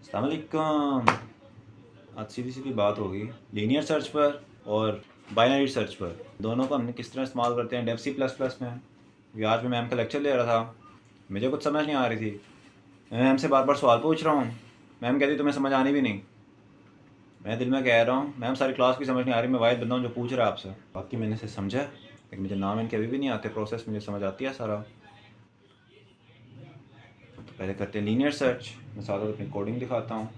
अस्सलाम वालेकुम। आज सीधी सीधी बात होगी लीनियर सर्च पर और बाइनरी सर्च पर। दोनों को हमने किस तरह इस्तेमाल करते हैं डेव सी प्लस प्लस में। ये आज मैं मैम का लेक्चर ले रहा था, मुझे कुछ समझ नहीं आ रही थी। मैं मैम से बार बार सवाल पूछ रहा हूँ, मैम कहती तुम्हें समझ आनी भी नहीं। मैं दिल में कह रहा हूँ मैम सारी क्लास की समझ नहीं आ रही, मैं वाहिद बंदा हूँ जो पूछ रहा है आपसे। बाकी मैंने से समझा, लेकिन मुझे नाम इनके अभी भी नहीं आते, प्रोसेस मुझे समझ आती है सारा। तो पहले करते हैं लीनियर सर्च। मैं साथ साथ अपनी कोडिंग दिखाता हूँ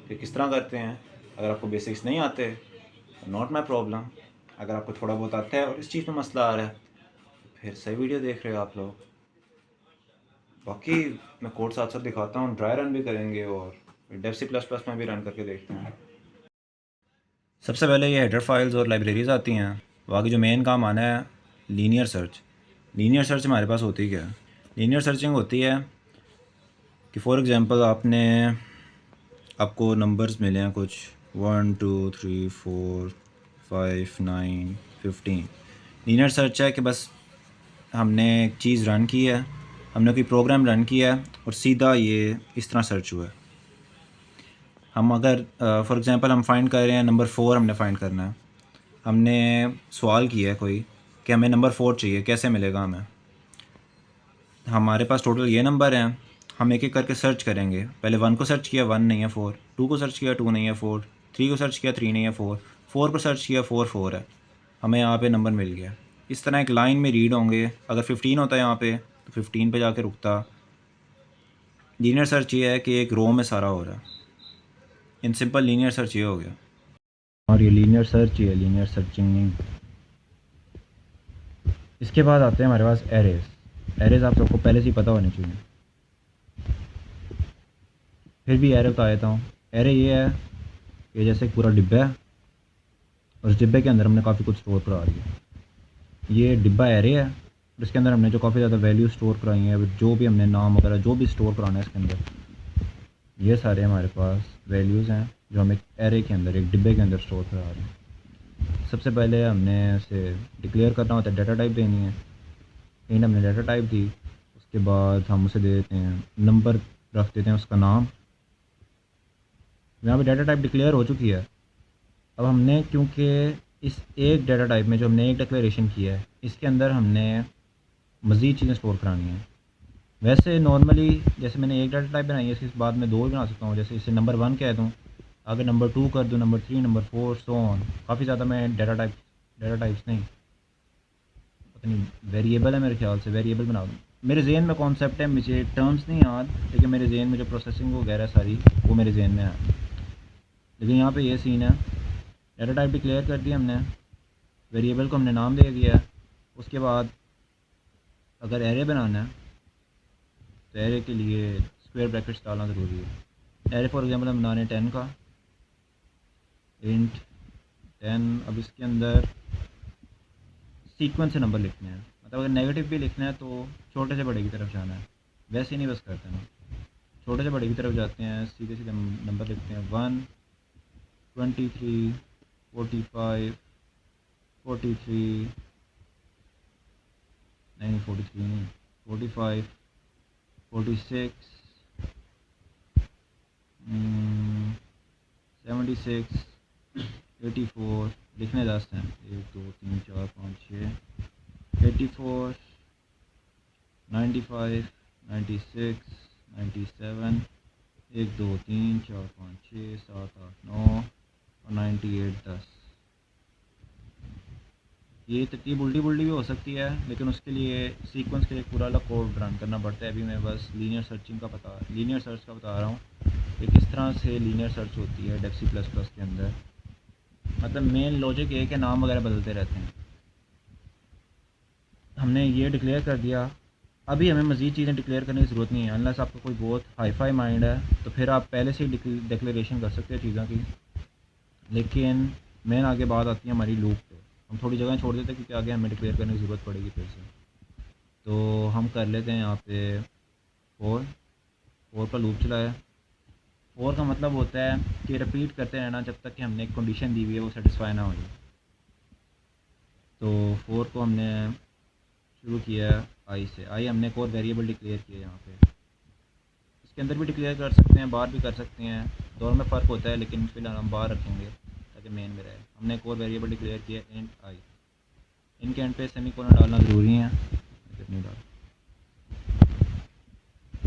कि किस तरह करते हैं। अगर आपको बेसिक्स नहीं आते नॉट माई प्रॉब्लम। अगर आपको थोड़ा बहुत आता है और इस चीज़ में मसला आ रहा है तो फिर सही वीडियो देख रहे हो आप लोग। बाकी मैं कोड साथ साथ दिखाता हूँ, ड्राई रन भी करेंगे और डेव सी प्लस प्लस में भी रन करके देखते हैं। सबसे पहले ये हेडर फाइल्स और लाइब्रेरीज आती हैं। बाकी जो मेन काम आना है लीनियर सर्च। लीनियर सर्च हमारे पास होती क्या है? लीनियर सर्चिंग होती है कि फॉर एग्ज़ाम्पल आपको नंबर्स मिले हैं कुछ 1 2 3 4 5 9 15। लीनियर सर्च है कि बस हमने एक चीज़ रन की है, हमने कोई प्रोग्राम रन किया है और सीधा ये इस तरह सर्च हुआ है। हम अगर फॉर एग्ज़ाम्पल हम फाइंड कर रहे हैं नंबर 4, हमने फ़ाइंड करना है। हमने सवाल किया है कोई कि हमें नंबर 4 चाहिए, कैसे मिलेगा हमें? हमारे पास टोटल ये नंबर हैं, हम एक एक करके सर्च करेंगे। पहले 1 को सर्च किया, 1 नहीं है 4, 2 को सर्च किया, 2 नहीं है 4, 3 को सर्च किया, 3 नहीं है 4, 4 को सर्च किया, 4 4 है। हमें यहाँ पे नंबर मिल गया। इस तरह एक लाइन में रीड होंगे। अगर 15 होता है यहाँ पे तो 15 पे जाके रुकता। लीनियर सर्च ये है कि एक रो में सारा हो रहा है। इन सिंपल लीनियर सर्च ये हो गया। और ये लीनियर सर्च ही है, लीनियर सर्चिंग नहीं। इसके बाद आते हैं हमारे पास एरेज। एरेज आप सबको पहले से ही पता होने चाहिए, फिर भी एरे बता देता हूँ। एरे ये है कि जैसे एक पूरा डिब्बा है और उस डिब्बे के अंदर हमने काफ़ी कुछ स्टोर करा दिया। ये डिब्बा एरे है और इसके अंदर हमने जो काफ़ी ज़्यादा वैल्यू स्टोर कराई है, जो भी हमने नाम वगैरह जो भी स्टोर कराना है इसके अंदर, ये सारे हमारे पास वैल्यूज़ हैं जो हम एक एरे के अंदर, एक डिब्बे के अंदर स्टोर करा रहे हैं। सबसे पहले हमने इसे डिक्लेयर करना होता है, डाटा टाइप देनी है। इंट हमने डाटा टाइप दी, उसके बाद हम उसे दे देते हैं नंबर, रख देते हैं उसका नाम। यहाँ पे डाटा टाइप डिक्लेयर हो चुकी है। अब हमने क्योंकि इस एक डाटा टाइप में जो हमने एक डिक्लेरेशन किया है, इसके अंदर हमने मज़ीद चीज़ें स्टोर करानी है। वैसे नॉर्मली जैसे मैंने एक डाटा टाइप बनाई है, इसके बाद मैं दो भी बना सकता हूँ। जैसे इसे नंबर 1 कह दूँ, आगे नंबर 2 कर दूँ, नंबर 3, नंबर 4, सो ऑन। काफ़ी ज़्यादा मैं डाटा टाइप्स नहीं, पता नहीं वेरिएबल है, मेरे ख्याल से वेरिएबल बना दूँ। मेरे जहन में कॉन्सेप्ट है, मुझे टर्म्स नहीं याद, लेकिन मेरे जहन में जो प्रोसेसिंग वगैरह सारी वो मेरे जहन में है। लेकिन यहाँ पे ये सीन है, डाटा टाइप डिक्लेयर कर दिया हमने, वेरिएबल को हमने नाम दे दिया। उसके बाद अगर एरे बनाना है तो एरे के लिए स्क्वायर ब्रैकेट्स डालना ज़रूरी है। एरे फॉर एग्जांपल हम बना रहे हैं 10 का, इंट 10। अब इसके अंदर सीक्वेंस से नंबर लिखने हैं, मतलब अगर नेगेटिव भी लिखना है तो छोटे से बड़े की तरफ जाना है। वैसे ही नहीं बस करते ना, छोटे से बड़े की तरफ जाते हैं, सीधे सीधे नंबर लिखते हैं 1 23 45 43, नहीं 43 नहीं, 45 46 76 84। लिखने 10 हैं, 1 2 3 4 5 6, 84 95 96 97, 1 2 3 4 5 6 7 8 9 और 98 10। ये तरतीब उल्टी पुल्टी भी हो सकती है, लेकिन उसके लिए सीक्वेंस के लिए पूरा अलग कोड रन करना पड़ता है। अभी मैं बस लीनियर सर्च का बता रहा हूँ कि किस तरह से लीनियर सर्च होती है डेव सी प्लस प्लस के अंदर। मतलब मेन लॉजिक एक है, नाम वगैरह बदलते रहते हैं। हमने ये डिक्लेयर कर दिया, अभी हमें मज़ीद चीज़ें डिक्लेयर करने की ज़रूरत नहीं है। अनलेस आपका कोई बहुत हाई-फाई माइंड है तो फिर आप पहले से ही डिक्लेरेशन कर सकते हैं चीज़ों की। लेकिन मेन आगे बात आती है हमारी लूप पे, हम थोड़ी जगह छोड़ देते हैं क्योंकि आगे हमें डिक्लेयर करने की ज़रूरत पड़ेगी फिर से। तो हम कर लेते हैं यहाँ पे 4 का लूप चलाया। 4 का मतलब होता है कि रिपीट करते रहना जब तक कि हमने एक कंडीशन दी हुई है वो सेटिस्फाई ना हो जाए। तो 4 को हमने शुरू किया आई से। आई हमने एक और वेरिएबल डिक्लेयर किया यहाँ पे। इसके अंदर भी डिक्लेयर कर सकते हैं, बाहर भी कर सकते हैं, दोनों में फ़र्क होता है, लेकिन फ़िलहाल हम बाहर रखेंगे ताकि मेन में रहे। हमने एक और वेरिएबल डिक्लेयर किया इंट आई। इनके एंड पे सेमीकोलन डालना ज़रूरी है, कितनी डाल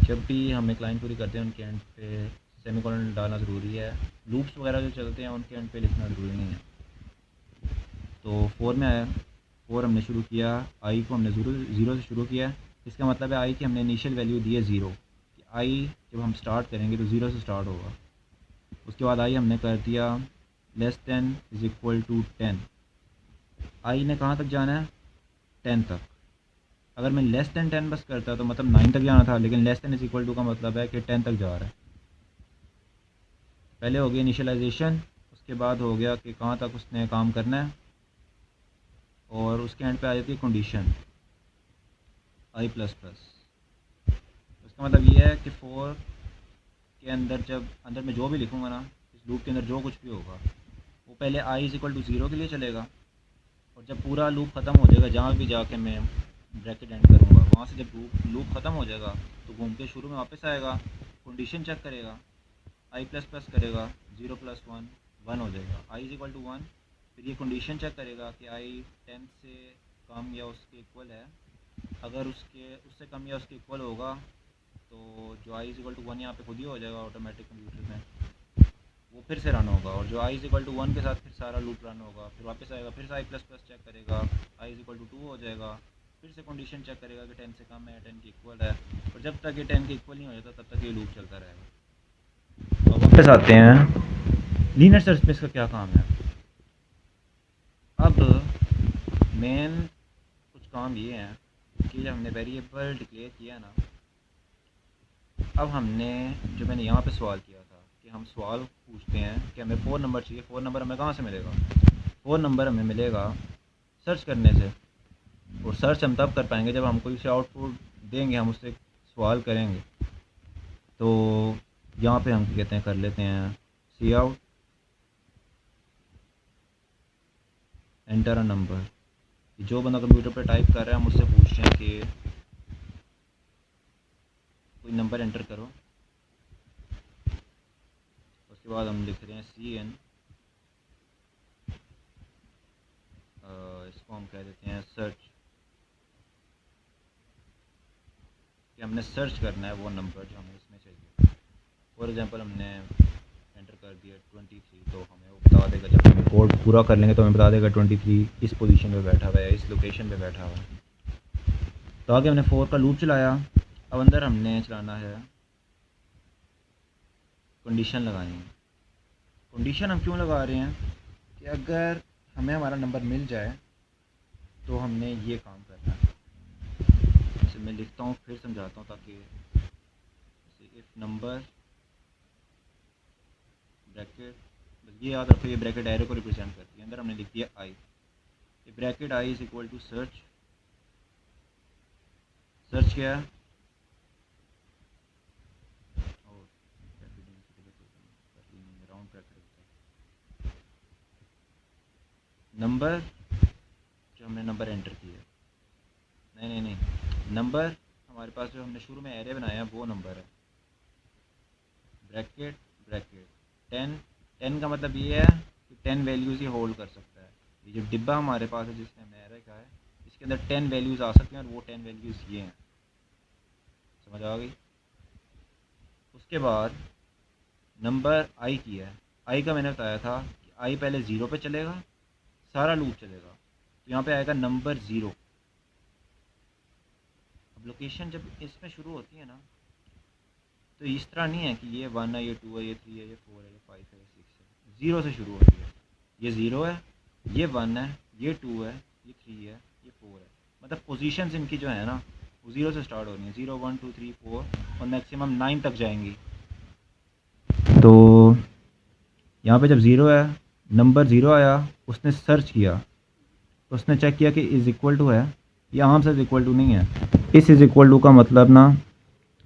जब भी हम एक लाइन पूरी करते हैं उनके एंड पे सेमीकोलन डालना ज़रूरी है। लूप्स वगैरह जो चलते हैं उनके एंड पे लिखना ज़रूरी नहीं है। तो 4 में आया, 4 हमने शुरू किया, आई को हमने ज़ीरो से शुरू किया। इसका मतलब है आई की हमने इनिशियल वैल्यू दी है ज़ीरो, कि आई जब हम स्टार्ट करेंगे तो ज़ीरो से स्टार्ट होगा। उसके बाद आई हमने कर दिया less than is equal to 10। I ने कहाँ तक जाना है? 10 तक। अगर मैं लेस दैन 10 बस करता तो मतलब 9 तक जाना था, लेकिन less than is equal to का मतलब है कि 10 तक जा रहा है। पहले हो गया इनिशियलाइजेशन, उसके बाद हो गया कि कहाँ तक उसने काम करना है, और उसके एंड पे आ जाती है कंडीशन आई प्लस प्लस। उसका मतलब ये है कि 4 के अंदर जब अंदर मैं जो भी लिखूँगा ना, इस लूप के अंदर जो कुछ भी होगा वो पहले आई इज़ इक्वल टू ज़ीरो के लिए चलेगा, और जब पूरा लूप ख़त्म हो जाएगा, जहाँ भी जाके मैं ब्रैकेट एंड करूँगा, वहाँ से जब लूप ख़त्म हो जाएगा तो घूम के शुरू में वापस आएगा, कंडीशन चेक करेगा, आई प्लस प्लस करेगा, 0 प्लस 1 1 हो जाएगा, आई इज़ इक्वल टू 1। फिर ये कंडीशन चेक करेगा कि आई 10 से कम या उसके इक्वल है। अगर उससे कम या उसके इक्वल होगा तो जो आई इज़ इक्वल टू 1 यहाँ पे खुद ही हो जाएगा ऑटोमेटिक कंप्यूटर में, वो फिर से रन होगा, और जो आई इज़ इक्वल टू 1 के साथ फिर सारा लूप रन होगा, फिर वापस आएगा, फिर से आई प्लस प्लस चेक करेगा, आई इज़ इक्वल टू 2 हो जाएगा, फिर से कंडीशन चेक करेगा कि 10 से कम है, 10 के इक्वल है, और जब तक ये 10 के इक्वल नहीं हो जाता तब तक ये लूप चलता रहेगा। अब वापस आते हैं लीनियर सर्च में इसका क्या काम है। अब मेन कुछ काम ये है कि जब हमने वेरिएबल डिक्लेयर किया ना, अब हमने जो मैंने यहाँ पे सवाल किया था कि हम सवाल पूछते हैं कि हमें 4 नंबर चाहिए, 4 नंबर हमें कहाँ से मिलेगा? 4 नंबर हमें मिलेगा सर्च करने से, और सर्च हम तब कर पाएंगे जब हम कोई से आउटपुट देंगे, हम उससे सवाल करेंगे। तो यहाँ पे हम कहते हैं, कर लेते हैं सी आउट एंटर अ नंबर। जो बंदा कंप्यूटर पे टाइप कर रहा है हम उससे पूछ रहे हैं कि कोई नंबर एंटर करो। उसके बाद हम लिख रहे हैं CN, इसको हम कह देते हैं सर्च, कि हमने सर्च करना है वो नंबर जो हमें इसमें चाहिए। फॉर एग्जांपल हमने एंटर कर दिया 23, तो हमें वो बता देगा, जब हम कोड पूरा कर लेंगे तो हमें बता देगा 23 इस पोजीशन पे बैठा हुआ है, इस लोकेशन पे बैठा हुआ है। तो आगे हमने 4 का लूप चलाया। अब अंदर हमने चलाना है कंडीशन लगानी है। कंडीशन हम क्यों लगा रहे हैं कि अगर हमें हमारा नंबर मिल जाए तो हमने ये काम करना है। जैसे मैं लिखता हूँ, फिर समझाता हूँ, ताकि इफ़ नंबर ब्रैकेट, बस ये याद रखो, ये ब्रैकेट एरो को रिप्रेजेंट करती है। अंदर हमने लिख दिया आई, ये bracket I is equal to search. Search क्या है? नंबर, जो हमने नंबर एंटर किया, नहीं नंबर हमारे पास जो हमने शुरू में एरे बनाया है वो नंबर है। ब्रैकेट ब्रैकेट 10, 10 का मतलब ये है कि 10 वैल्यूज़ ही होल्ड कर सकता है। ये जो डिब्बा हमारे पास है जिसने हमने एरे कहा है, इसके अंदर 10 वैल्यूज़ आ सकती हैं, और वो 10 वैल्यूज़ ये हैं। समझ आ गई? उसके बाद नंबर आई की है। आई का मैंने बताया था कि आई पहले ज़ीरो पे चलेगा, सारा लूप चलेगा, तो यहाँ पे आएगा नंबर ज़ीरो। अब लोकेशन जब इसमें शुरू होती है ना, तो इस तरह नहीं है कि ये 1 है, ये 2 है, ये 3 है, ये 4 है, ये 5 है, ये 6 है। ज़ीरो से शुरू होती है। ये ज़ीरो है, ये 1 है, ये 2 है, ये 3 है, ये 4 है। मतलब पोजीशंस इनकी जो है ना, वो ज़ीरो से स्टार्ट हो रही है। 0 1 2 3 4 और मैक्सिमम 9 तक जाएंगी। तो यहाँ पे जब ज़ीरो है, नंबर ज़ीरो आया, उसने सर्च किया, तो उसने चेक किया कि इज़ इक्वल टू है, ये आम से इज़ इक्वल टू नहीं है। इस इज़ इक्वल टू का मतलब ना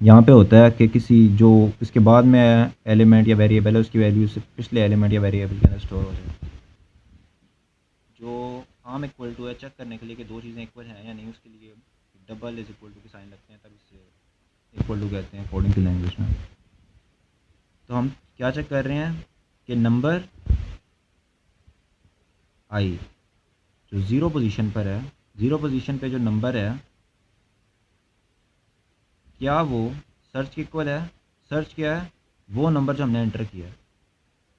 यहाँ पे होता है कि किसी जो इसके बाद में एलिमेंट या वेरिएबल है उसकी वैल्यू से पिछले एलिमेंट या वेरिएबल के अंदर स्टोर हो जाए। जो आम इक्वल टू है चेक करने के लिए कि दो चीज़ें इक्वल हैं या नहीं, उसके लिए डबल इज़ इक्वल टू के साइन लगते हैं, तब इससे इक्वल टू कहते हैं कोडिंग की लैंग्वेज में। तो हम क्या चेक कर रहे हैं कि नंबर आई जो ज़ीरो पोजीशन पर है, ज़ीरो पोजीशन पे जो नंबर है क्या वो सर्च के इक्वल है। सर्च क्या है, वो नंबर जो हमने एंटर किया है।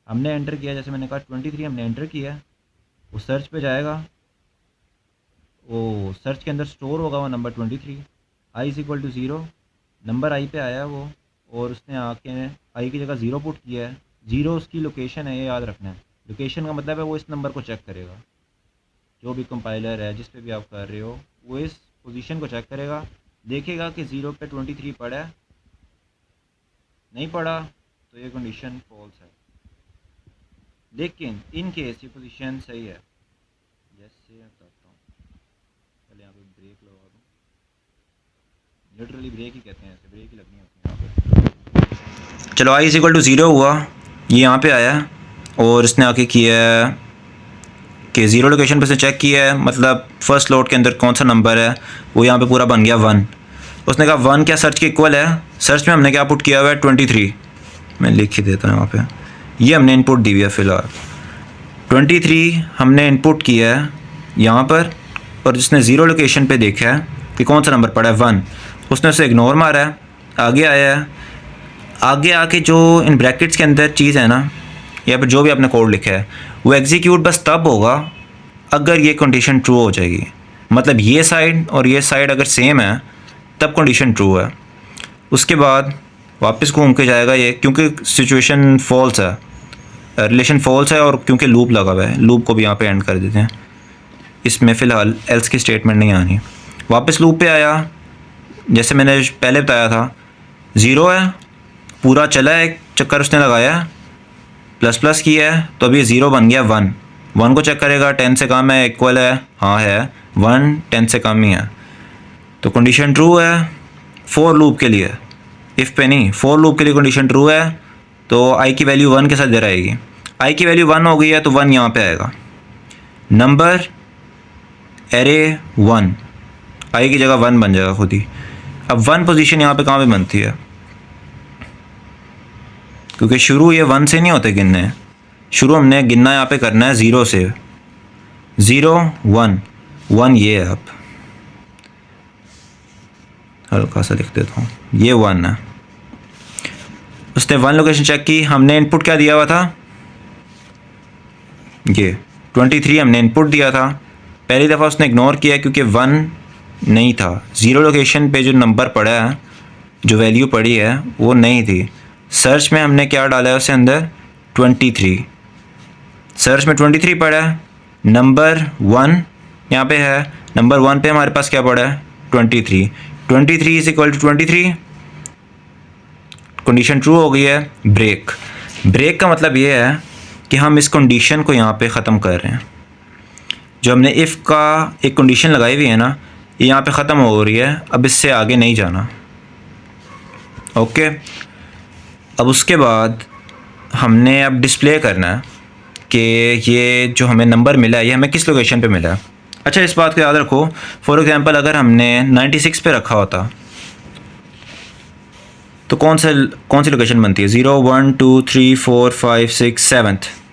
हमने एंटर किया, जैसे मैंने कहा 23 हमने एंटर किया, वो सर्च पे जाएगा, वो सर्च के अंदर स्टोर होगा वो number 23। I is equal to zero, number I पे आया वो, और उसने आके आई की जगह ज़ीरो पुट किया है। ज़ीरो उसकी लोकेशन है, ये याद रखना है। लोकेशन का मतलब है वो इस नंबर को चेक करेगा, जो भी कंपाइलर है जिस पे भी आप कर रहे हो वो इस पोजीशन को चेक करेगा, देखेगा कि ज़ीरो पे 23 पड़ा है, नहीं पड़ा तो ये कंडीशन फॉल्स है। लेकिन इन केस ये पोजीशन सही है, जैसे मैं बताता हूँ, पहले यहाँ पे ब्रेक लगा दूँ, लिटरली ब्रेक ही कहते हैं, ऐसे ब्रेक ही लगनी होती है यहाँ पे। चलो I is equal to zero हुआ, ये यहाँ पे आया और इसने आके किया है कि ज़ीरो लोकेशन पे से चेक किया है, मतलब फ़र्स्ट लोड के अंदर कौन सा नंबर है, वो यहाँ पे पूरा बन गया 1। उसने कहा 1 क्या सर्च के इक्वल है। सर्च में हमने क्या पुट किया हुआ है 23, मैं लिख ही देता हूँ यहाँ पे, ये हमने इनपुट दी हुई है फ़िलहाल 23 हमने इनपुट किया है यहाँ पर, और जिसने ज़ीरो लोकेशन पे देखा है कि कौन सा नंबर पड़ा है 1, उसने उसे इग्नोर मारा है, आगे आया है। आगे आके जो इन ब्रैकेट्स के अंदर चीज़ है ना, या फिर जो भी आपने कोड लिखा है वो एग्जीक्यूट बस तब होगा अगर ये कंडीशन ट्रू हो जाएगी, मतलब ये साइड और ये साइड अगर सेम है तब कंडीशन ट्रू है। उसके बाद वापस घूम के जाएगा ये, क्योंकि सिचुएशन फॉल्स है, रिलेशन फॉल्स है, और क्योंकि लूप लगा हुआ है, लूप को भी यहाँ पे एंड कर देते हैं। इसमें फ़िलहाल एल्स की स्टेटमेंट नहीं आनी। वापस लूप पे आया, जैसे मैंने पहले बताया था, ज़ीरो है, पूरा चला है, एक चक्कर उसने लगाया, प्लस प्लस किया है, तो अभी ज़ीरो बन गया 1। 1 को चेक करेगा 10 से कम है, इक्वल है, हाँ है, 1 10 से कम ही है, तो कंडीशन ट्रू है। फॉर लूप के लिए, इफ़ पे नहीं, फॉर लूप के लिए कंडीशन ट्रू है, तो आई की वैल्यू 1 के साथ इधर आएगी। आई की वैल्यू 1 हो गई है तो 1 यहाँ पे आएगा। नंबर एरे 1, आई की जगह 1 बन जाएगा खुद ही। अब 1 पोजीशन यहाँ पे कहाँ पे बनती है, क्योंकि शुरू ये 1 से नहीं होते गिनने, शुरू हमने गिनना यहाँ पे करना है 0 से। 0 1 1 ये है, अब हल्का सा लिख देता हूँ, ये 1 है। उसने 1 लोकेशन चेक की, हमने इनपुट क्या दिया हुआ था, ये 23 हमने इनपुट दिया था। पहली दफ़ा उसने इग्नोर किया क्योंकि 1 नहीं था, ज़ीरो लोकेशन पे जो नंबर पड़ा है, जो वैल्यू पड़ी है वो नहीं थी। सर्च में हमने क्या डाला है उसके अंदर 23, सर्च में 23 पड़ा है, नंबर 1 यहाँ पे है, नंबर 1 पे हमारे पास क्या पड़ा है 23, 23 is equal to 23, condition true हो गई है। ब्रेक, ब्रेक का मतलब ये है कि हम इस कंडीशन को यहाँ पे ख़त्म कर रहे हैं। जो हमने इफ़ का एक कंडीशन लगाई हुई है ना, ये यहाँ पे ख़त्म हो रही है, अब इससे आगे नहीं जाना। ओके, अब उसके बाद हमने अब डिस्प्ले करना है कि ये जो हमें नंबर मिला है ये हमें किस लोकेशन पे मिला है। अच्छा, इस बात को याद रखो, फॉर एग्ज़ाम्पल अगर हमने 96 पे रखा होता तो कौन सी लोकेशन बनती है, 0 1 2 3 4 5 6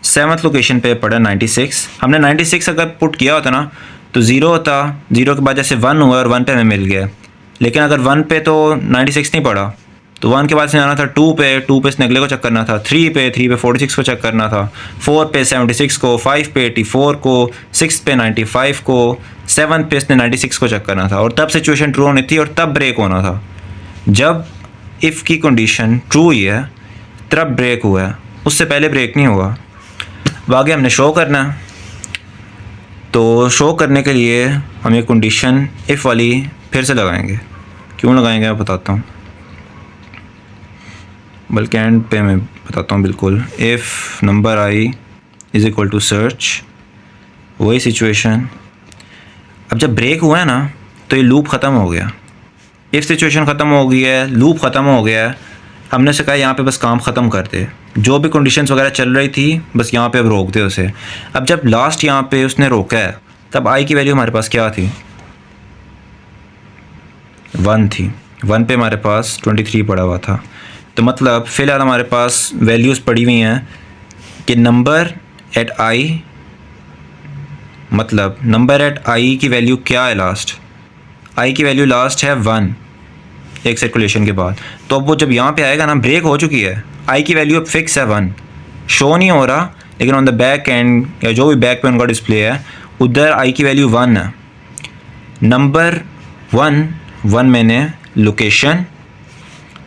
7th लोकेशन पे पड़ा 96। हमने 96 अगर पुट किया होता ना तो 0 होता, 0 के बाद जैसे 1 हुआ और 1 पे हमें मिल गया। लेकिन अगर 1 पे तो 96 नहीं पड़ा, तो 1 के बाद से जाना था 2 पे इसने अगले को चेक करना था, 3 पे 46 को चेक करना था, 4 पे 76 को, 5 पे 84 को, 6 पे 95 को, 7 पे इसने 96 को चेक करना था। और तब सिचुएशन ट्रू होनी थी और तब ब्रेक होना था। जब इफ़ की कंडीशन ट्रू हुई है तब ब्रेक हुआ है, उससे पहले ब्रेक नहीं हुआ। अब आगे हमने शो करना है, तो शो करने के लिए हम ये कंडीशन इफ़ वाली फिर से लगाएंगे। क्यों लगाएंगे मैं बताता हूँ, बल्कि एंड पे मैं बताता हूँ बिल्कुल। If number I is equal to search, वही सिचुएशन। अब जब ब्रेक हुआ है ना तो ये लूप ख़त्म हो गया, इफ़ सिचुएशन ख़त्म हो गई है, लूप ख़त्म हो गया है। हमने से कहा यहाँ पे बस काम ख़त्म कर दे, जो भी कंडीशंस वगैरह चल रही थी बस यहाँ पे अब रोक दे उसे। अब जब लास्ट यहाँ पे उसने रोका है तब आई की वैल्यू हमारे पास क्या थी, 1 थी। 1 पे हमारे पास 23 पड़ा हुआ था। तो मतलब फ़िलहाल हमारे पास वैल्यूज़ पड़ी हुई हैं कि नंबर एट आई, मतलब नंबर एट आई की वैल्यू क्या है लास्ट, आई की वैल्यू लास्ट है 1 एक सर्कुलेशन के बाद। तो अब वो जब यहाँ पे आएगा ना, ब्रेक हो चुकी है, आई की वैल्यू अब फिक्स है 1, शो नहीं हो रहा, लेकिन ऑन द बैक एंड या जो भी बैक पे उनका डिस्प्ले है उधर आई की वैल्यू 1 है। नंबर 1 मैंने location,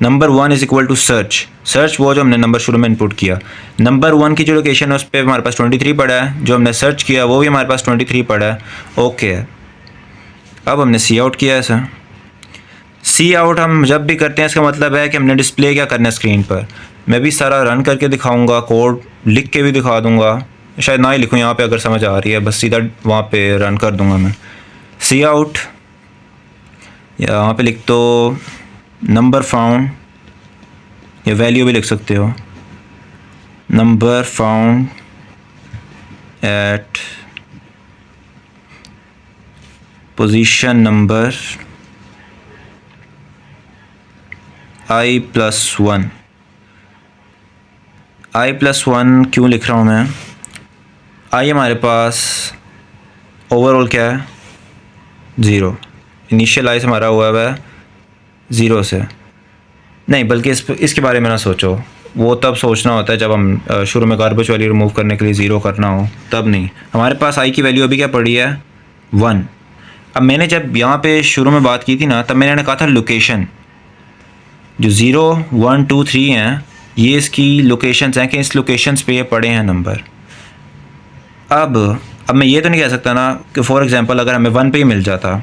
number 1 is equal to search, search वो जो हमने नंबर शुरू में इनपुट किया, नंबर 1 की जो लोकेशन है उस पर हमारे पास 23 पड़ा है, जो हमने सर्च किया वो भी हमारे पास 23 पड़ा है। ओके है, अब हमने सी आउट किया है सर। सी आउट हम जब भी करते हैं इसका मतलब है कि हमने डिस्प्ले क्या करना है स्क्रीन पर। मैं भी सारा रन करके दिखाऊंगा, कोड लिख के भी दिखा दूंगा, शायद ना ही लिखूँ यहाँ पे अगर समझ आ रही है, बस सीधा वहाँ पे रन कर दूंगा मैं। सी आउट, या वहाँ पे लिख दो नंबर फाउंड, या वैल्यू भी लिख सकते हो, number found at position number i+1। i+1 क्यों लिख रहा हूँ मैं, आई हमारे पास ओवरऑल क्या है 0, इनिशियल आई से हमारा हुआ है 0 से, नहीं बल्कि इसके बारे में ना सोचो, वो तब सोचना होता है जब हम शुरू में गार्बेज वैल्यू रिमूव करने के लिए 0 करना हो, तब नहीं। हमारे पास आई की वैल्यू अभी क्या पड़ी है 1। अब मैंने जब यहाँ पे शुरू में बात की थी ना, तब मैंने कहा था लोकेशन, जो 0 1 2 3 हैं ये इसकी लोकेशंस हैं कि इस लोकेशंस पे ये पड़े हैं नंबर। अब मैं ये तो नहीं कह सकता ना कि फॉर एग्ज़ाम्पल अगर हमें 1 पे ही मिल जाता,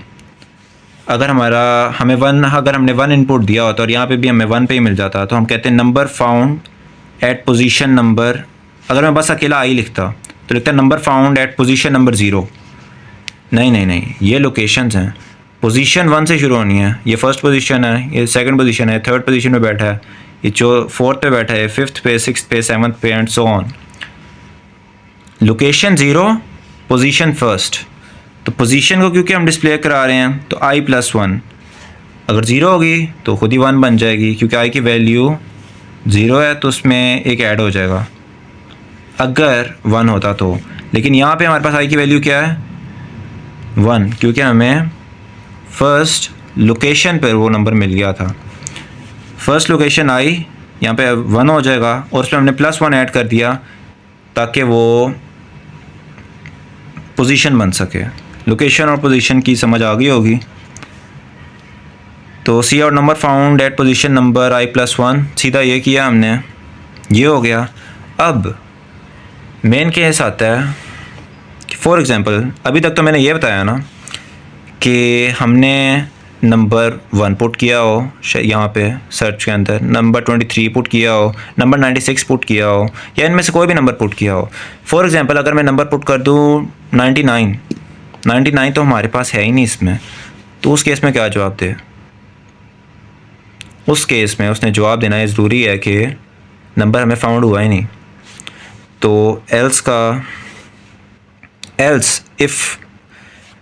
अगर हमने 1 इनपुट दिया होता और यहाँ पे भी हमें 1 पे ही मिल जाता, तो हम कहते हैं number found at position number, अगर मैं बस अकेला आई लिखता तो लिखता number found at position number 0। नहीं, ये लोकेशंस हैं, पोजीशन 1 से शुरू होनी है, ये फर्स्ट पोजीशन है, ये सेकंड पोजीशन है, थर्ड पोजीशन में बैठा है, ये जो फोर्थ पे बैठा है, फिफ्थ पे, सिक्स्थ पे, सेवन्थ पे and so on. Location 0, position first. तो पोजीशन को क्योंकि हम डिस्प्ले करा रहे हैं तो i+1, अगर 0 होगी तो खुद ही 1 बन जाएगी, क्योंकि i की वैल्यू 0 है तो उसमें एक ऐड हो जाएगा अगर 1 होता तो। लेकिन यहाँ पे हमारे पास i की वैल्यू क्या है 1, क्योंकि हमें फर्स्ट लोकेशन पर वो नंबर मिल गया था। फर्स्ट लोकेशन आई यहाँ पे 1 हो जाएगा और उसमें हमने +1 ऐड कर दिया ताकि वो पोजीशन बन सके। लोकेशन और पोजीशन की समझ आ गई होगी। तो cout number found at position number i+1, सीधा ये किया हमने, ये हो गया। अब मेन केस आता है कि फॉर एग्ज़ाम्पल अभी तक तो मैंने ये बताया ना कि हमने नंबर 1 पुट किया हो यहाँ पे सर्च के अंदर, नंबर 23 पुट किया हो, नंबर 96 पुट किया हो, या इनमें से कोई भी नंबर पुट किया हो। फॉर एग्ज़ाम्पल अगर मैं नंबर पुट कर दूँ 99 तो हमारे पास है ही नहीं इसमें, तो उस केस में क्या जवाब दे? उस केस में उसने जवाब देना ये ज़रूरी है कि नंबर हमें फाउंड हुआ ही नहीं। तो एल्स इफ़,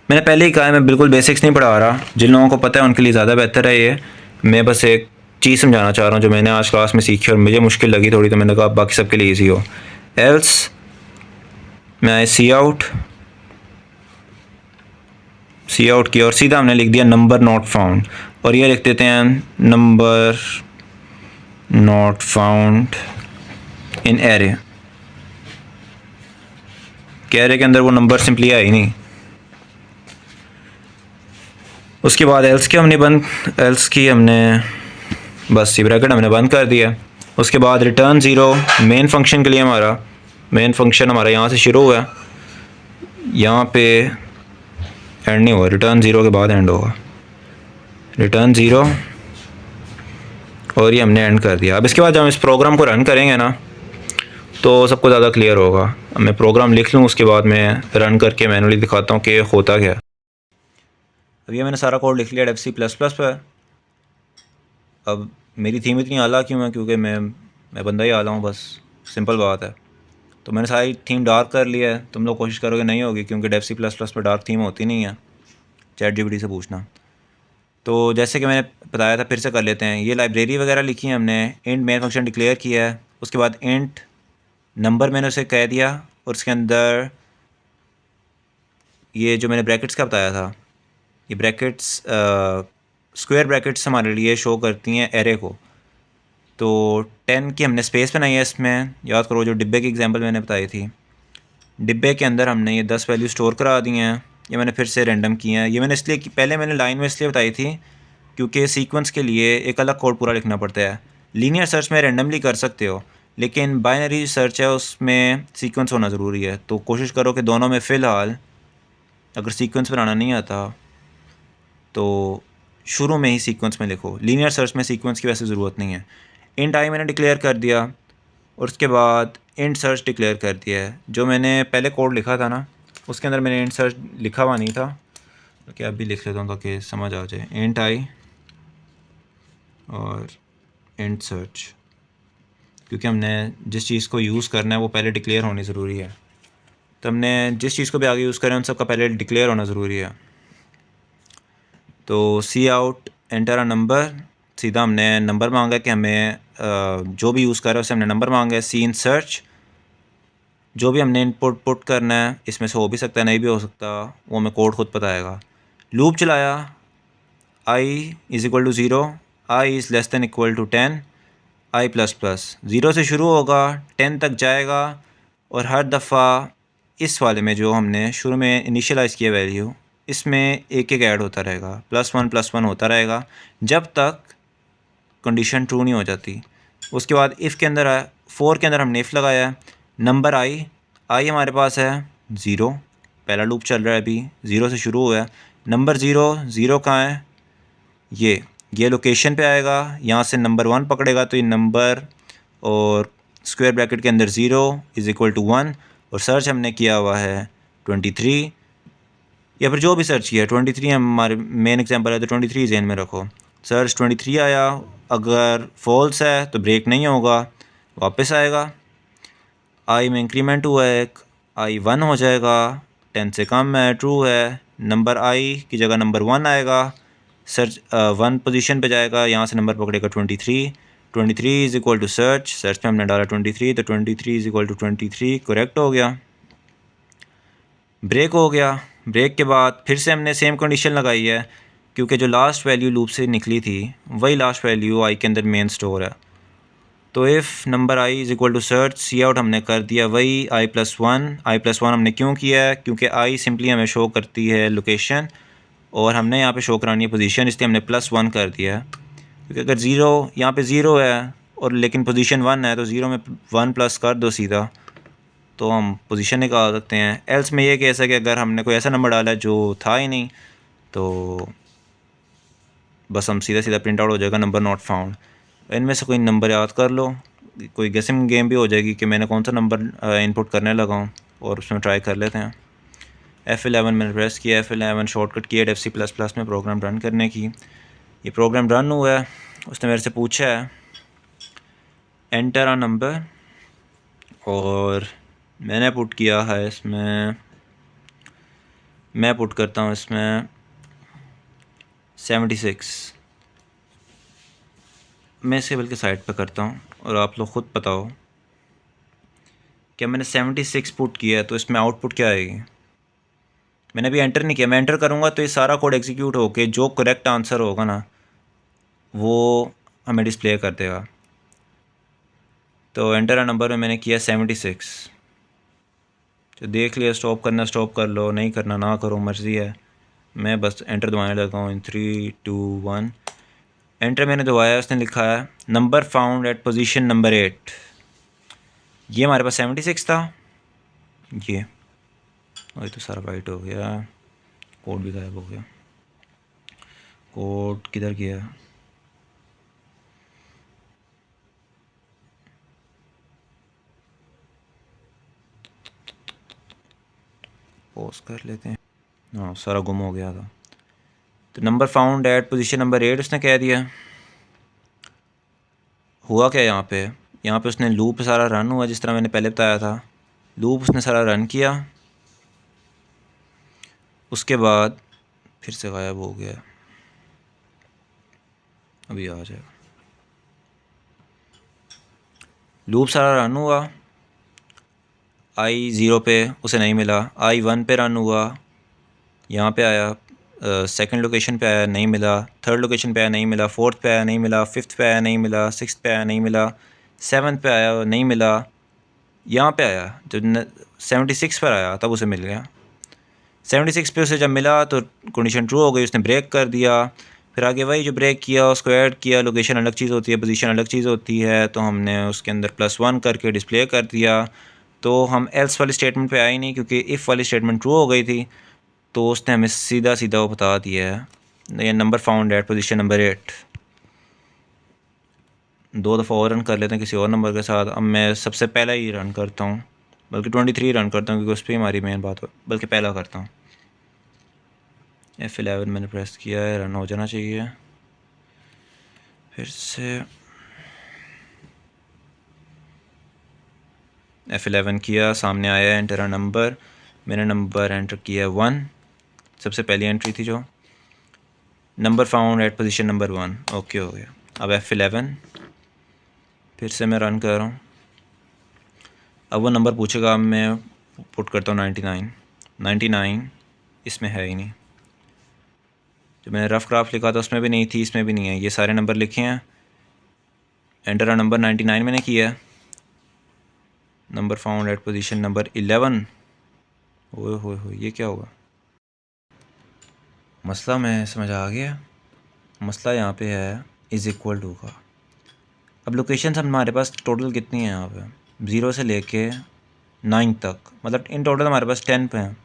मैंने पहले ही कहा है मैं बिल्कुल बेसिक्स नहीं पढ़ा रहा, जिन लोगों को पता है उनके लिए ज़्यादा बेहतर है ये। मैं बस एक चीज़ समझाना चाह रहा हूँ जो मैंने आज क्लास में सीखी और मुझे मुश्किल लगी थोड़ी, तो मैंने कहा बाकी सबके लिए ईजी हो। एल्स मैं सी आउट किया और सीधा हमने लिख दिया नंबर नॉट फाउंड, और ये लिख देते हैं number not found in array. Array के अंदर वो नंबर सिंपली आया ही नहीं। उसके बाद एल्स की हमने बस ये ब्रैकेट हमने बंद कर दिया। उसके बाद रिटर्न 0 मेन फंक्शन के लिए मेन फंक्शन हमारा यहाँ से शुरू हुआ, यहाँ पे एंड नहीं हुआ, रिटर्न 0 के बाद एंड होगा, रिटर्न 0, और ये हमने एंड कर दिया। अब इसके बाद जब हम इस प्रोग्राम को रन करेंगे ना तो सबको ज़्यादा क्लियर होगा। अब मैं प्रोग्राम लिख लूँ, उसके बाद मैं रन करके मैनुअली दिखाता हूँ कि होता क्या। अब ये मैंने सारा कोड लिख लिया FC++ पर। अब मेरी थीम इतनी आला क्यों है? क्योंकि मैं बंदा ही आला हूँ, बस सिंपल बात है। तो मैंने सारी थीम डार्क कर लिया है। तुम लोग कोशिश करोगे नहीं होगी, क्योंकि FC++ पर डार्क थीम होती नहीं है, ChatGPT से पूछना। तो जैसे कि मैंने बताया था, फिर से कर लेते हैं। ये लाइब्रेरी वगैरह लिखी है हमने, इंट मेन फंक्शन डिक्लेयर किया है, उसके बाद इंट नंबर मैंने उसे कह दिया, और उसके अंदर ये जो मैंने ब्रैकेट्स का बताया था, ये ब्रैकेट्स स्क्वायर ब्रैकेट्स हमारे लिए शो करती हैं एरे को। तो 10 की हमने स्पेस बनाई है इसमें। याद करो जो डिब्बे की एग्जांपल मैंने बताई थी, डिब्बे के अंदर हमने ये 10 वैल्यू स्टोर करा दी हैं। ये मैंने फिर से रैंडम की हैं। ये मैंने इसलिए पहले मैंने लाइन में इसलिए बताई थी क्योंकि सीक्वेंस के लिए एक अलग कोड पूरा लिखना पड़ता है। लीनियर सर्च में रैंडमली कर सकते हो, लेकिन बाइनरी सर्च है उसमें सीक्वेंस होना ज़रूरी है। तो कोशिश करो कि दोनों में फ़िलहाल अगर सीक्वेंस बनाना नहीं आता तो शुरू में ही सीक्वेंस में लिखो। लीनियर सर्च में सीक्वेंस की वैसे ज़रूरत नहीं है। इंट आई मैंने डिक्लेयर कर दिया, और उसके बाद इंट सर्च डिक्लेयर कर दिया है। जो मैंने पहले कोड लिखा था ना, उसके अंदर मैंने इंट सर्च लिखा हुआ नहीं था, तो क्या अभी लिख लेता हूँ ताकि समझ आ जाए। इंट आई और इंट सर्च, क्योंकि हमने जिस चीज़ को यूज़ करना है वो पहले डिक्लेयर होनी ज़रूरी है। तो हमने जिस चीज़ को भी आगे यूज़ करें उन सब का पहले डिक्लेयर होना ज़रूरी है। तो सी आउट एंटर अ नंबर, सीधा हमने नंबर मांगा कि हमें जो भी यूज़ कर रहा है उसे हमने नंबर मांगा है। सी इन सर्च, जो भी हमने इनपुट पुट करना है, इसमें से हो भी सकता है नहीं भी हो सकता, वो हमें कोड खुद बताएगा। लूप चलाया, I is equal to zero, I is less than equal to 10, I plus plus. Zero से शुरू होगा, 10 तक जाएगा, और हर दफ़ा इस वाले में जो हमने शुरू में इनिशियलाइज़ किया वैल्यू, इसमें एक एक ऐड होता रहेगा, +1 +1 होता रहेगा जब तक कंडीशन ट्रू नहीं हो जाती। उसके बाद इफ़ के अंदर 4 के अंदर हमने इफ़ लगाया है। नंबर आई हमारे पास है 0, पहला लूप चल रहा है अभी, 0 से शुरू हुआ है। नंबर ज़ीरो कहाँ है, ये लोकेशन पे आएगा। यहाँ से नंबर 1 पकड़ेगा तो ये नंबर और स्क्वायर ब्रैकेट के अंदर 0 इज़ इक्वल टू 1, और सर्च हमने किया हुआ है 23, या फिर जो भी सर्च किया है 23 हमारे मेन एग्जांपल है, तो 23 जहन में रखो। सर्च 23 आया, अगर फॉल्स है तो ब्रेक नहीं होगा, वापस आएगा। आई में इंक्रीमेंट हुआ है एक, आई 1 हो जाएगा, 10 से कम है, ट्रू है। नंबर आई की जगह नंबर 1 आएगा, सर्च 1 पोजीशन पे जाएगा, यहाँ से नंबर पकड़ेगा 23 इज़ इक्वल टू सर्च में हमने डाला 23, तो 23 इज़ इक्वल टू 23 करेक्ट हो गया। ब्रेक हो गया। ब्रेक के बाद फिर से हमने सेम कंडीशन लगाई है, क्योंकि जो लास्ट वैल्यू लूप से निकली थी वही लास्ट वैल्यू आई के अंदर मेन स्टोर है। तो if number I is equal to search, cout हमने कर दिया वही आई+1 हमने क्यों किया है, क्योंकि आई सिंपली हमें शो करती है लोकेशन, और हमने यहाँ पे शो करानी है पोजीशन, इसलिए हमने +1 कर दिया है। क्योंकि अगर ज़ीरो यहाँ पे ज़ीरो है और लेकिन पोजीशन 1 है, तो ज़ीरो में 1 प्लस कर दो सीधा, तो हम पोजीशन निकाल सकते हैं। एल्स में ये केस है कि अगर हमने कोई ऐसा नंबर डाला है जो था ही नहीं, तो बस हम सीधा प्रिंट आउट हो जाएगा नंबर नॉट फाउंड। इनमें से कोई नंबर याद कर लो, कोई गेसिंग गेम भी हो जाएगी कि मैंने कौन सा नंबर इनपुट करने लगा हूँ, और उसमें ट्राई कर लेते हैं। F11 मैंने प्रेस किया, F11 शॉर्टकट किया FC++ में प्रोग्राम रन करने की। ये प्रोग्राम रन हुआ है। उसने मेरे से पूछा है एंटर अ नंबर, और मैंने पुट किया है इसमें, मैं पुट करता हूँ इसमें 76। मैं इसे बल्कि साइड पे करता हूँ और आप लोग ख़ुद बताओ क्या मैंने 76 पुट किया है, तो इसमें आउटपुट क्या आएगी। मैंने अभी एंटर नहीं किया, मैं एंटर करूँगा तो ये सारा कोड एग्जीक्यूट होके जो करेक्ट आंसर होगा ना वो हमें डिस्प्ले कर देगा। तो एंटर अ नंबर में मैंने किया 76। तो देख लिया, स्टॉप करना स्टॉप कर लो, नहीं करना ना करो, मर्ज़ी है। मैं बस एंटर दबाने लगा हूँ इन 3 2 1। एंटर मैंने दबाया, उसने लिखा है number found at position number 8। ये हमारे पास 76 था। ये तो सारा वाइट हो गया, कोड भी गायब हो गया। कोड किधर गया, पोस्ट कर लेते हैं। हाँ, सारा गुम हो गया था। तो number found at position number 8 उसने कह दिया। हुआ क्या यहाँ पे उसने लूप सारा रन हुआ जिस तरह मैंने पहले बताया था। लूप उसने सारा रन किया, उसके बाद फिर से गायब हो गया। अभी आ जाएगा। लूप सारा रन हुआ, आई 0 पे उसे नहीं मिला, आई 1 पे रन हुआ, यहाँ पे आया, सेकंड लोकेशन पे आया नहीं मिला, थर्ड लोकेशन पे आया नहीं मिला, फोर्थ पे आया नहीं मिला, फिफ्थ पे आया नहीं मिला, सिक्स्थ पे आया नहीं मिला, सेवन्थ पे आया नहीं मिला, यहाँ पे आया जब 76 पर आया तब उसे मिल गया। 76 पे उसे जब मिला तो कंडीशन ट्रू हो गई, उसने ब्रेक कर दिया। फिर आगे वही जो ब्रेक किया उसको ऐड किया, लोकेशन अलग चीज़ होती है, पोजीशन अलग चीज़ होती है, तो हमने उसके अंदर +1 करके डिस्प्ले कर दिया। तो हम एल्स वाली स्टेटमेंट पे आए नहीं क्योंकि इफ़ वाली स्टेटमेंट ट्रू हो गई थी, तो उसने हमें सीधा सीधा वो बता दिया है ये number found at position number 8। 2 दफ़ा और रन कर लेते हैं किसी और नंबर के साथ। अब मैं सबसे पहला ही रन करता हूँ, बल्कि 23 रन करता हूँ क्योंकि उस पर ही हमारी मेन बात हो, बल्कि पहला करता हूँ। F11 मैंने प्रेस किया है, रन हो जाना चाहिए। फिर से F11 किया, सामने आया एंटर अ नंबर, मैंने नंबर एंटर किया 1, सबसे पहली एंट्री थी जो number found at position number 1, okay हो गया। अब F11 फिर से मैं रन कर रहा हूँ। अब वो नंबर पूछेगा, अब मैं पुट करता हूँ 99 इसमें है ही नहीं, जो मैंने रफ़ ग्राफ लिखा था उसमें भी नहीं थी, इसमें भी नहीं है, ये सारे नंबर लिखे हैं। एंटर नंबर 99 मैंने किया है, number found at position number 11। ओए होए ये क्या होगा? मसला में समझ आ गया, मसला यहाँ पे है इज़ इक्वल टू का। अब लोकेशन हमारे पास टोटल कितनी है यहाँ पे, 0 से लेके 9 तक, मतलब इन टोटल हमारे पास 10 पे हैं।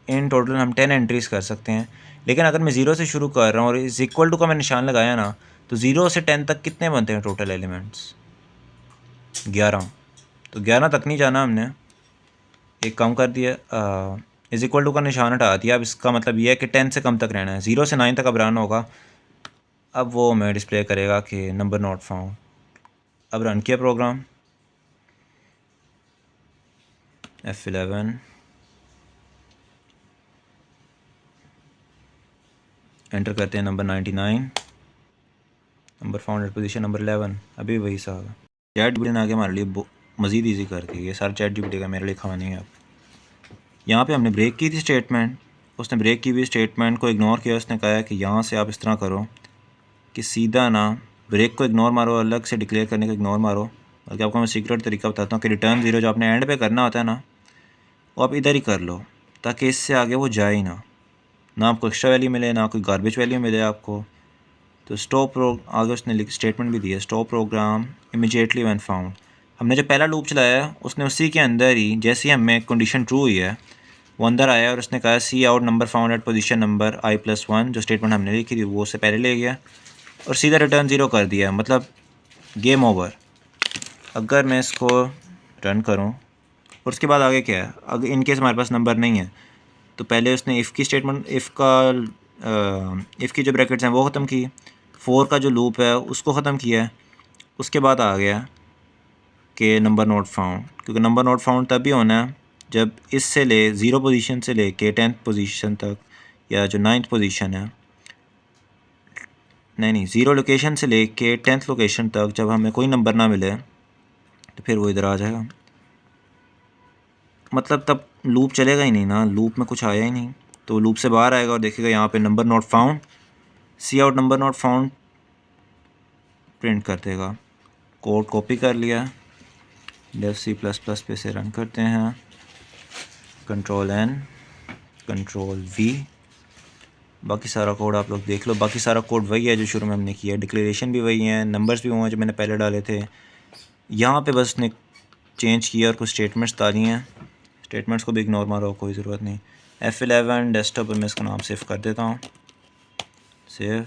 इन टोटल हम 10 एंट्रीज़ कर सकते हैं। लेकिन अगर मैं 0 से शुरू कर रहा हूँ और इज़ इक्वल टू का मैं निशान लगाया ना, तो 0 से 10 तक कितने बनते हैं टोटल एलिमेंट्स? 11। तो 11 तक नहीं जाना हमने, एक कम कर दिया, इज़ इक्वल टू का निशान हटा दिया। अब इसका मतलब ये है कि 10 से कम तक रहना है, 0 से 9 तक अब रन होगा। अब वो हमें डिस्प्ले करेगा कि नंबर नॉट फाउंड। अब रन किया प्रोग्राम, F11 एंटर करते हैं number 99, number found at position number 11, अभी वही सा होगा। चैट जीपीटी ने आगे हमारे लिए मज़ीद ईजी कर दी, ये सारा चैट जीपीटी का मेरे लिए खाना नहीं है। अब यहाँ पे हमने ब्रेक की थी स्टेटमेंट, उसने ब्रेक की हुई स्टेटमेंट को इग्नोर किया। उसने कहा है कि यहाँ से आप इस तरह करो कि सीधा ना ब्रेक को इग्नोर मारो, अलग से डिक्लेयर करने को इग्नोर मारो। बल्कि आपको मैं सीक्रेट तरीका बताता हूँ कि रिटर्न 0 जो आपने एंड पे करना होता है ना, वो आप इधर ही कर लो, ताकि इससे आगे वो जाए ही ना आपको एक्स्ट्रा वैल्यू मिले, ना कोई गार्बेज वैल्यू मिले आपको। तो स्टॉप आगे उसने स्टेटमेंट भी दी है, stop program immediately when found. हमने जो पहला लूप चलाया है उसने उसी के अंदर ही, जैसे ही हमें कंडीशन ट्रू हुई है, वो अंदर आया और उसने कहा cout number found at position number i+1, जो स्टेटमेंट हमने लिखी थी वो उससे पहले ले गया और सीधा रिटर्न 0 कर दिया, मतलब गेम ओवर। अगर मैं इसको रन करूं और उसके बाद आगे क्या है, अगर इनकेस हमारे पास नंबर नहीं है, तो पहले उसने इफ़ की स्टेटमेंट, इफ़ की जो ब्रैकेट्स हैं वो ख़त्म की, 4 का जो लूप है उसको ख़त्म किया है। उसके बाद आ गया कि नंबर नॉट फाउंड, क्योंकि नंबर नॉट फाउंड तभी होना है जब इससे ले 0 पोजीशन से लेके 10th पोजीशन तक, या जो 9th पोजीशन है, नहीं 0 लोकेशन से लेके 10th लोकेशन तक जब हमें कोई नंबर ना मिले तो फिर वो इधर आ जाएगा। मतलब तब लूप चलेगा ही नहीं ना, लूप में कुछ आया ही नहीं, तो लूप से बाहर आएगा और देखेगा यहाँ पे number not found, cout number not found print कर देगा। कोड कॉपी कर लिया, डेव C++ पे से रन करते हैं, Ctrl+N Ctrl+V। बाकी सारा कोड आप लोग देख लो, बाकी सारा कोड वही है जो शुरू में हमने किया, डिक्लेरेशन भी वही है, नंबर्स भी वही हैं जो मैंने पहले डाले थे। यहाँ पे बस ने चेंज किया और कुछ स्टेटमेंट्स डाली हैं, स्टेटमेंट्स को भी इग्नोर मारो, कोई ज़रूरत नहीं। F11 डेस्कटॉप पर मैं इसका नाम सेव कर देता हूँ, सेव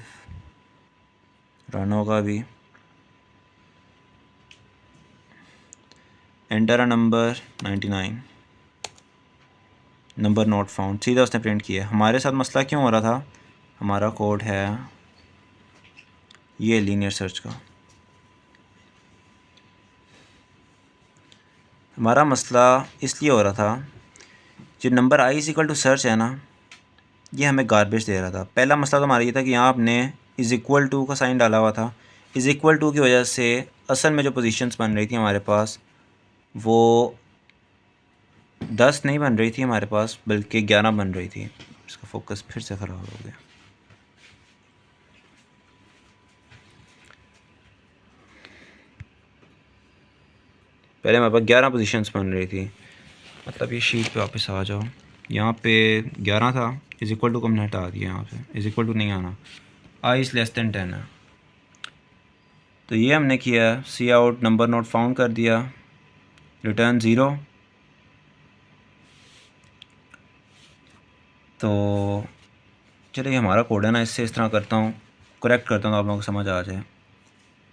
रन होगा अभी। Enter a number 99, number not found, सीधा उसने प्रिंट किया। हमारे साथ मसला क्यों हो रहा था, हमारा कोड है ये लीनियर सर्च का। हमारा मसला इसलिए हो रहा था, जो नंबर i = सर्च है ना, ये हमें गार्बेज दे रहा था। पहला मसला तो हमारा ये था कि यहाँ आपने इज़ इक्वल टू का साइन डाला हुआ था। इज़ इक्वल टू की वजह से असल में जो पोजीशंस बन रही थी हमारे पास वो 10 नहीं बन रही थी हमारे पास, बल्कि 11 बन रही थी। इसका फोकस फिर से ख़राब हो गया। पहले हमारे पास 11 पोजीशंस बन रही थी, मतलब ये शीट पे वापस आ जाओ। यहाँ पे 11 था, इज़ इक्वल टू को हमने हटा दिया। यहाँ पे इज़ इक्वल टू नहीं आना, आई इज़ लेस दैन 10 है। तो ये हमने किया, सी आउट नंबर नोट फाउंड कर दिया, रिटर्न 0। तो चलिए हमारा कोड है ना, इससे इस तरह करता हूँ, करेक्ट करता हूँ तो आप लोगों को समझ आ जाए।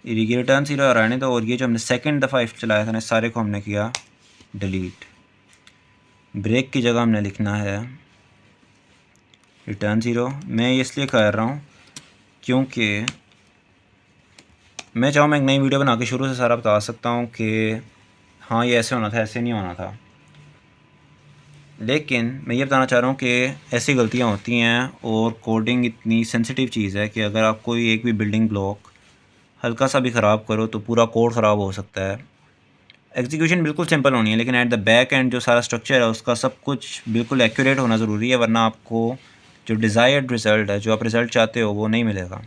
ये रिटर्न 0 आ रहने तो, और ये जो हमने सेकंड दफ़ा इफ चलाया था ना, सारे को हमने किया डिलीट। ब्रेक की जगह हमने लिखना है रिटर्न 0। मैं ये इसलिए कर रहा हूँ क्योंकि मैं चाहूँ मैं एक नई वीडियो बना के शुरू से सारा बता सकता हूँ कि हाँ ये ऐसे होना था, ऐसे नहीं होना था। लेकिन मैं ये बताना चाह रहा हूँ कि ऐसी गलतियाँ होती हैं, और कोडिंग इतनी सेंसिटिव चीज़ है कि अगर आप कोई एक भी बिल्डिंग ब्लॉक हल्का सा भी ख़राब करो तो पूरा कोड ख़राब हो सकता है। एग्जीक्यूशन बिल्कुल सिंपल होनी है, लेकिन एट द बैक एंड जो सारा स्ट्रक्चर है उसका सब कुछ बिल्कुल एक्यूरेट होना ज़रूरी है, वरना आपको जो डिज़ायर्ड रिज़ल्ट है, जो आप रिज़ल्ट चाहते हो, वो नहीं मिलेगा।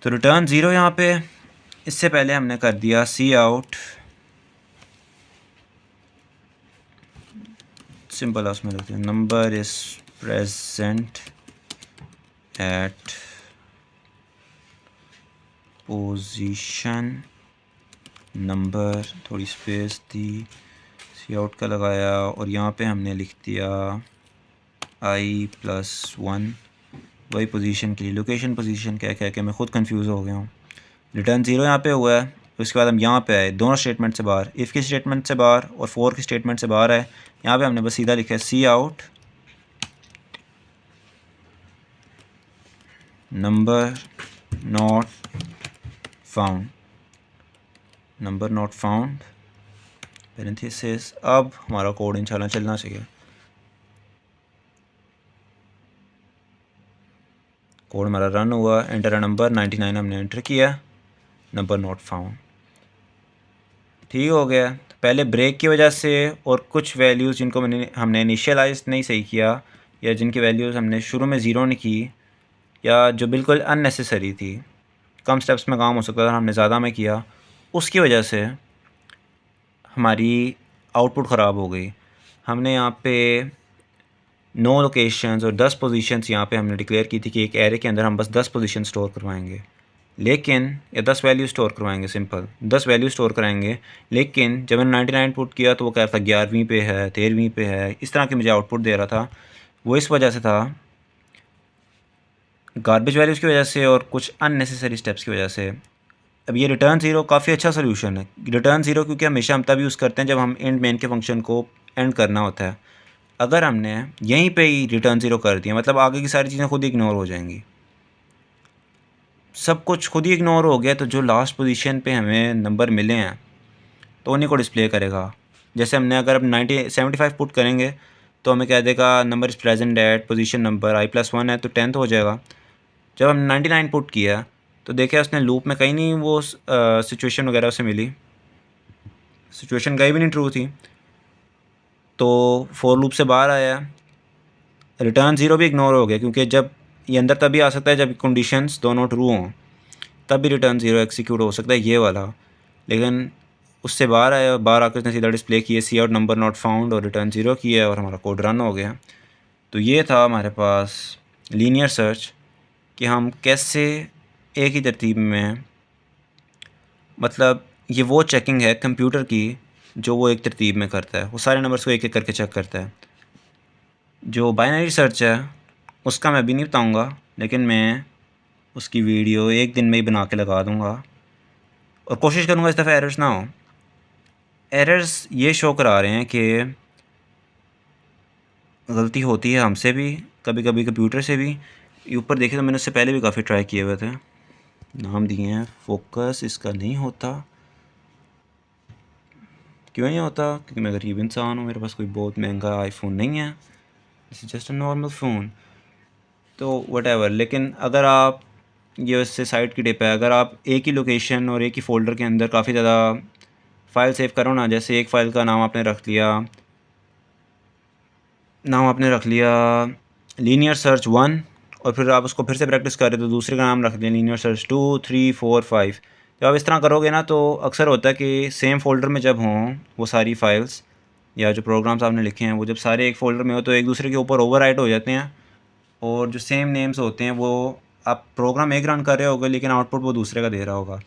तो रिटर्न 0 यहाँ पे, इससे पहले हमने कर दिया सी आउट, सिंपल उसमें लिखते हैं number is present at position number, थोड़ी स्पेस दी, सी आउट का लगाया, और यहाँ पे हमने लिख दिया i+1, वही पोजीशन के लिए। लोकेशन पोजीशन क्या क्या क्या, मैं ख़ुद कंफ्यूज हो गया हूँ। रिटर्न 0 यहाँ पे हुआ है। उसके बाद हम यहाँ पे आए, दोनों स्टेटमेंट से बाहर, इफ़ की स्टेटमेंट से बाहर और फोर की स्टेटमेंट से बाहर है। यहाँ पे हमने बस सीधा लिखा है cout number not found, number not found parenthesis. अब हमारा कोड इंशाल्लाह चलना चाहिए। कोड हमारा रन हुआ, एंटर अ नंबर 99 हमने एंटर किया, नंबर नॉट फाउंड, ठीक हो गया। तो पहले ब्रेक की वजह से और कुछ वैल्यूज़ जिनको हमने इनिशियलाइज नहीं सही किया, या जिनकी वैल्यूज़ हमने शुरू में ज़ीरो नहीं की, या जो बिल्कुल अननेसेसरी थी, कम स्टेप्स में काम हो सकता था, हमने ज़्यादा में किया, उसकी वजह से हमारी आउटपुट ख़राब हो गई। हमने यहाँ पे 9 लोकेशंस और 10 पोजीशंस यहाँ पे हमने डिक्लेयर की थी कि एक एरे के अंदर हम बस 10 पोजीशन स्टोर करवाएंगे, लेकिन या 10 वैल्यू स्टोर करवाएंगे, सिंपल 10 वैल्यू स्टोर कराएंगे। लेकिन जब मैंने 99 पुट किया तो वो कह रहा था 11वीं पे है, 13वीं पे है, इस तरह की मुझे आउटपुट दे रहा था। वो इस वजह से था, गार्बेज वैल्यूज़ की वजह से और कुछ अननेसेसरी स्टेप्स की वजह से। अब ये रिटर्न 0 काफ़ी अच्छा सोल्यूशन है। रिटर्न 0 क्योंकि हमेशा हम तब यूज़ करते हैं जब हम एंड मेन के फंक्शन को एंड करना होता है। अगर हमने यहीं पे ही रिटर्न 0 कर दिया, मतलब आगे की सारी चीज़ें खुद ही इग्नोर हो जाएंगी, सब कुछ खुद ही इग्नोर हो गया, तो जो लास्ट पोजीशन पे हमें नंबर मिले हैं तो उन्हीं को डिस्प्ले करेगा। जैसे हमने अगर अब 75 पुट करेंगे तो हमें कह देगा number is present at position number i+1 है, तो 10th हो जाएगा। जब हम 99 पुट किया तो देखा उसने लूप में कहीं नहीं वो सिचुएशन वगैरह उसे मिली, सिचुएशन कहीं भी नहीं ट्रू थी, तो फॉर लूप से बाहर आया। रिटर्न 0 भी इग्नोर हो गया, क्योंकि जब ये अंदर तभी आ सकता है जब कंडीशंस दोनों ट्रू हों, तब भी रिटर्न 0 एग्जीक्यूट हो सकता है, ये वाला। लेकिन उससे बाहर आया, बाहर आकर उसने सीधा डिस्प्ले किया सी आउट नंबर नॉट फाउंड और रिटर्न 0 किया, और हमारा कोड रन हो गया। तो ये था हमारे पास लीनियर सर्च, कि हम कैसे एक ही तरतीब में, मतलब ये वो चेकिंग है कंप्यूटर की जो वो एक तरतीब में करता है, वो सारे नंबर्स को एक एक करके चेक करता है। जो बाइनरी सर्च है उसका मैं अभी नहीं बताऊँगा, लेकिन मैं उसकी वीडियो एक दिन में ही बना के लगा दूँगा, और कोशिश करूँगा इस दफ़ा एरर्स ना हो। एरर्स ये शो करा रहे हैं कि गलती होती है हमसे भी, कभी कभी कंप्यूटर से भी। ऊपर देखे तो मैंने उससे पहले भी काफ़ी ट्राई किए हुए थे, नाम दिए हैं। फोकस इसका नहीं होता, क्यों नहीं होता? क्योंकि मैं गरीब इंसान हूँ, मेरे पास कोई बहुत महंगा आईफोन नहीं है, this is just a normal phone. तो वट एवर, लेकिन अगर आप ये उससे साइट की टिप है। अगर आप एक ही लोकेशन और एक ही फ़ोल्डर के अंदर काफ़ी ज़्यादा फ़ाइल सेव करो ना, जैसे एक फ़ाइल का नाम आपने रख लिया लीनियर सर्च 1, और फिर आप उसको फिर से प्रैक्टिस करें तो दूसरे का नाम रख दें लीनियर सर्च 2, 3, 4, 5। जब आप इस तरह करोगे ना तो अक्सर होता है कि सेम फ़ोल्डर में जब हों वो सारी फ़ाइल्स या जो प्रोग्राम्स आपने लिखे हैं वो जब सारे एक फ़ोल्डर में हो तो एक दूसरे के ऊपर ओवरराइट हो जाते हैं, और जो सेम नेम्स होते हैं वो आप प्रोग्राम एक रन कर रहे होगे लेकिन आउटपुट वो दूसरे का दे रहा होगा।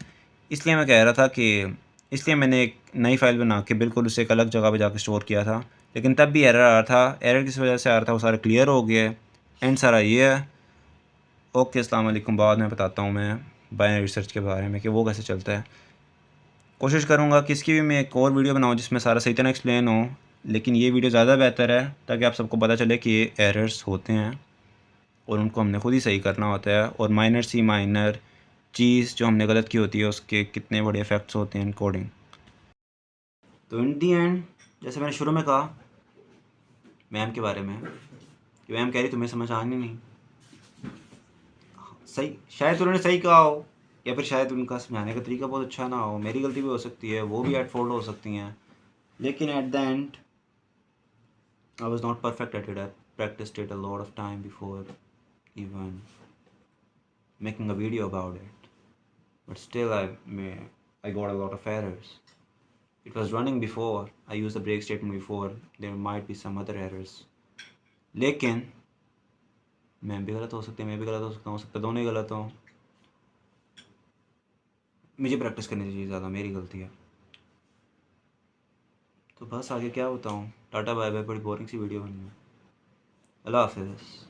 इसलिए मैं कह रहा था कि इसलिए मैंने एक नई फ़ाइल बना के बिल्कुल उसे एक अलग जगह पे जाके स्टोर किया था, लेकिन तब भी एरर आ रहा था। एरर किस वजह से आ रहा था वो सारा क्लियर हो गया है। एंड सारा ये है। ओके, अस्सलाम वालेकुम। बाद में बताता हूँ मैं बाइनरी रिसर्च के बारे में कि वो कैसे चलता है। कोशिश करूँगा कि इसकी भी मैं एक और वीडियो बनाऊँ जिसमें सारा सही तरह एक्सप्लेन हो, लेकिन ये वीडियो ज़्यादा बेहतर है ताकि आप सबको पता चले कि ये एरर्स होते हैं और उनको हमने खुद ही सही करना होता है, और माइनर सी माइनर चीज़ जो हमने गलत की होती है उसके कितने बड़े इफ़ेक्ट्स होते हैं इन कोडिंग। तो इन दी एंड, जैसे मैंने शुरू में कहा मैम के बारे में कि मैम कह रही तुम्हें समझ आनी नहीं। सही, शायद उन्होंने सही कहा हो, या फिर शायद उनका समझाने का तरीका बहुत अच्छा ना हो। मेरी गलती भी हो सकती है, वो भी एट फॉल्ट हो सकती हैं, लेकिन at the and I was not perfect at it. I practised it a lot of time before even making a video about it, but still I got a lot of errors. It was running before I used the break statement before. There might be some other errors, लेकिन मैं भी गलत हो सकती है, मैं भी गलत हो सकता है, दोनों ही गलत हो। मुझे प्रैक्टिस करनी चाहिए ज़्यादा, मेरी गलती है। तो बस आगे क्या बताऊँ, टाटा बाय बाय। बड़ी बोरिंग सी वीडियो बनी है। अल्लाह हाफिज़।